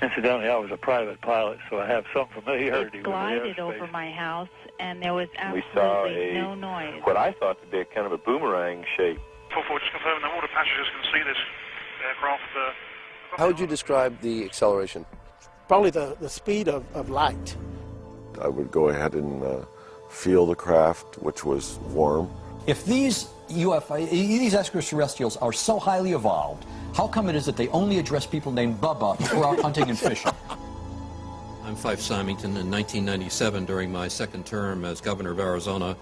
Incidentally, I was a private pilot, so I have some familiarity with It the glided airspace. over my house, and there was We saw absolutely no noise. what I thought to be a kind of a boomerang shape. 4-4, just confirming that all the passengers can see this aircraft. How would you describe the acceleration? Probably the speed of light. I would go ahead and feel the craft, which was warm. If these these extraterrestrials are so highly evolved, how come it is that they only address people named Bubba who are out hunting and fishing? I'm Fife Symington. In 1997, during my second term as governor of Arizona,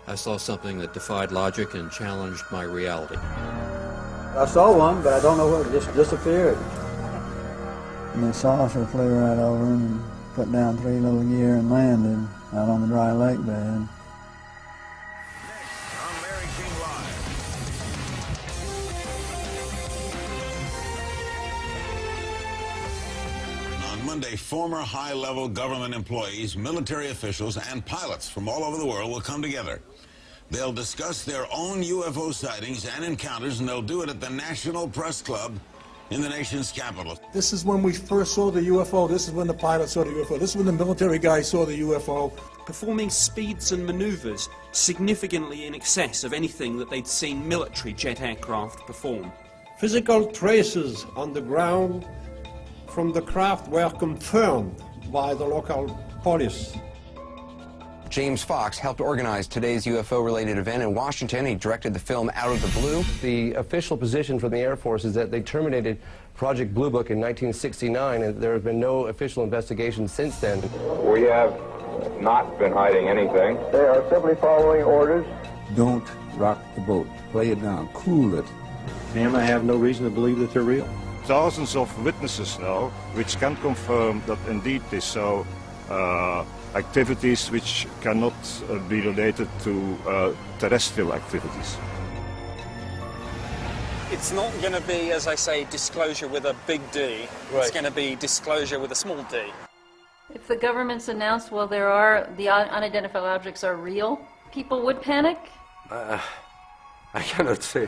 I saw something that defied logic and challenged my reality. I saw one, but I don't know where it just disappeared. And the saucer flew right over him and put down 3 little gear and landed out on the dry lake bed. Monday, former high-level government employees, military officials, and pilots from all over the world will come together. They'll discuss their own UFO sightings and encounters, and they'll do it at the National Press Club in the nation's capital. This is when we first saw the UFO. This is when the pilot saw the UFO. This is when the military guy saw the UFO. Performing speeds and maneuvers significantly in excess of anything that they'd seen military jet aircraft perform. Physical traces on the ground from the craft were confirmed by the local police. James Fox helped organize today's UFO-related event in Washington. He directed the film Out of the Blue. The official position from the Air Force is that they terminated Project Blue Book in 1969, and there have been no official investigations since then. We have not been hiding anything. They are simply following orders. Don't rock the boat. Play it down. Cool it. Ma'am, I have no reason to believe that they're real. Thousands of witnesses now which can confirm that indeed this so. Activities which cannot be related to terrestrial activities. It's not going to be, as I say, disclosure with a big D. Right. It's going to be disclosure with a small d. If the government's announced, well, the unidentified objects are real, people would panic? I cannot say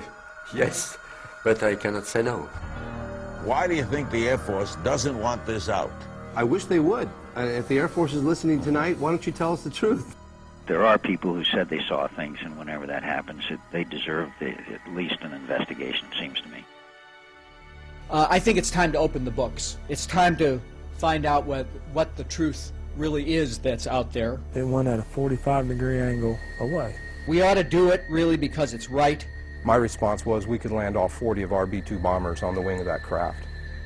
yes, but I cannot say no. Why do you think the Air Force doesn't want this out? I wish they would. If the Air Force is listening tonight, why don't you tell us the truth? There are people who said they saw things, and whenever that happens, they deserve at least an investigation, it seems to me. I think it's time to open the books. It's time to find out what the truth really is that's out there. It went at a 45-degree angle away. We ought to do it really because it's right. My response was we could land all 40 of our B-2 bombers on the wing of that craft.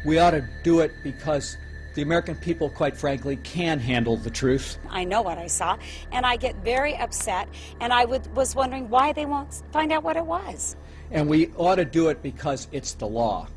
We ought to do it because the American people, quite frankly, can handle the truth. I know what I saw, and I get very upset, and I was wondering why they won't find out what it was. And we ought to do it because it's the law.